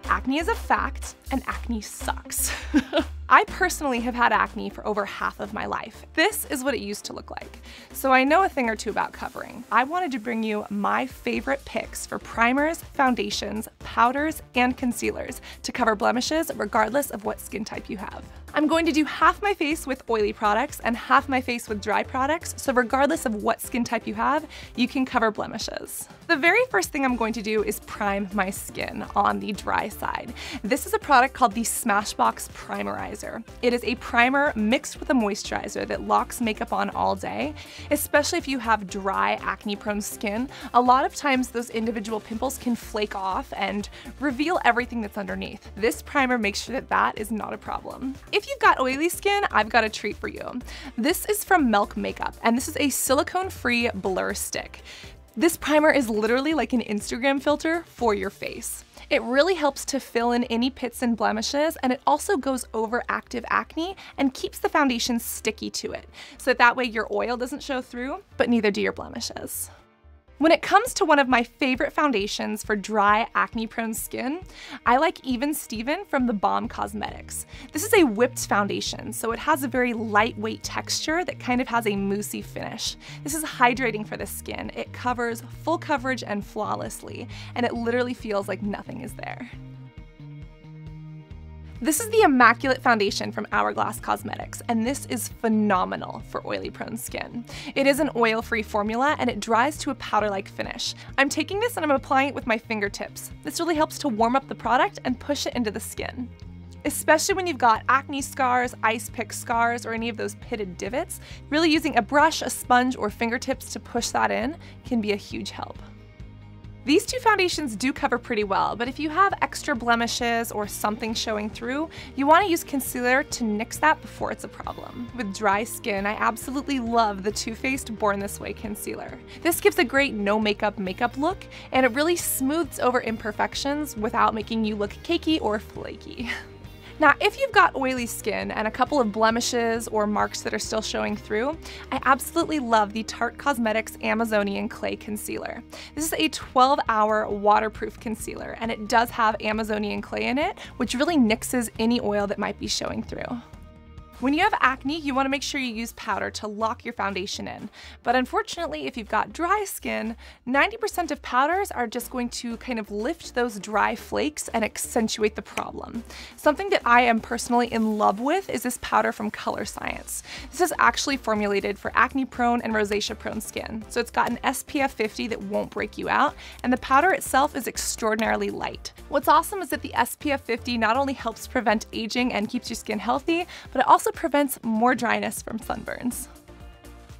Acne is a fact, and acne sucks. I personally have had acne for over half of my life. This is what it used to look like. So I know a thing or two about covering. I wanted to bring you my favorite picks for primers, foundations, powders, and concealers to cover blemishes regardless of what skin type you have. I'm going to do half my face with oily products and half my face with dry products, so regardless of what skin type you have, you can cover blemishes. The very first thing I'm going to do is prime my skin on the dry side. This is a product called the Smashbox Primerizer. It is a primer mixed with a moisturizer that locks makeup on all day, especially if you have dry, acne-prone skin. A lot of times those individual pimples can flake off and reveal everything that's underneath. This primer makes sure that that is not a problem. If you've got oily skin, I've got a treat for you. This is from Milk Makeup, and this is a silicone-free blur stick. This primer is literally like an Instagram filter for your face. It really helps to fill in any pits and blemishes, and it also goes over active acne and keeps the foundation sticky to it, so that way your oil doesn't show through, but neither do your blemishes. When it comes to one of my favorite foundations for dry, acne-prone skin, I like Even Steven from the Balm Cosmetics. This is a whipped foundation, so it has a very lightweight texture that kind of has a moussey finish. This is hydrating for the skin. It covers full coverage and flawlessly, and it literally feels like nothing is there. This is the Immaculate foundation from Hourglass Cosmetics, and this is phenomenal for oily-prone skin. It is an oil-free formula, and it dries to a powder-like finish. I'm taking this and I'm applying it with my fingertips. This really helps to warm up the product and push it into the skin. Especially when you've got acne scars, ice pick scars, or any of those pitted divots, really using a brush, a sponge, or fingertips to push that in can be a huge help. These two foundations do cover pretty well, but if you have extra blemishes or something showing through, you want to use concealer to nix that before it's a problem. With dry skin, I absolutely love the Too Faced Born This Way concealer. This gives a great no makeup look, and it really smooths over imperfections without making you look cakey or flaky. Now, if you've got oily skin and a couple of blemishes or marks that are still showing through, I absolutely love the Tarte Cosmetics Amazonian Clay Concealer. This is a 12-hour waterproof concealer, and it does have Amazonian clay in it, which really nixes any oil that might be showing through. When you have acne, you want to make sure you use powder to lock your foundation in. But unfortunately, if you've got dry skin, 90% of powders are just going to kind of lift those dry flakes and accentuate the problem. Something that I am personally in love with is this powder from Colorscience. This is actually formulated for acne-prone and rosacea-prone skin. So it's got an SPF 50 that won't break you out, and the powder itself is extraordinarily light. What's awesome is that the SPF 50 not only helps prevent aging and keeps your skin healthy, but it also prevents more dryness from sunburns.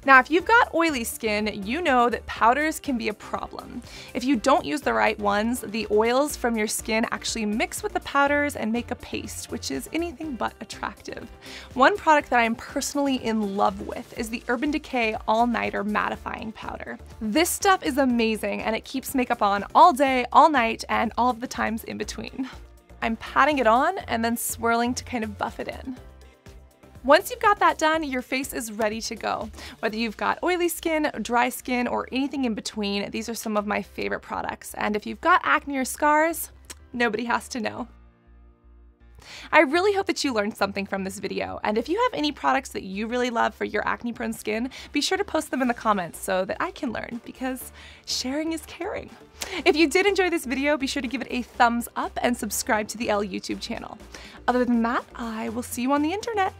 Now, if you've got oily skin, you know that powders can be a problem. If you don't use the right ones, the oils from your skin actually mix with the powders and make a paste, which is anything but attractive. One product that I'm personally in love with is the Urban Decay All-Nighter Mattifying Powder. This stuff is amazing, and it keeps makeup on all day, all night, and all of the times in between. I'm patting it on and then swirling to kind of buff it in. Once you've got that done, your face is ready to go. Whether you've got oily skin, dry skin, or anything in between, these are some of my favorite products. And if you've got acne or scars, nobody has to know. I really hope that you learned something from this video, and if you have any products that you really love for your acne-prone skin, be sure to post them in the comments so that I can learn, because sharing is caring. If you did enjoy this video, be sure to give it a thumbs up and subscribe to the ELLE YouTube channel. Other than that, I will see you on the internet.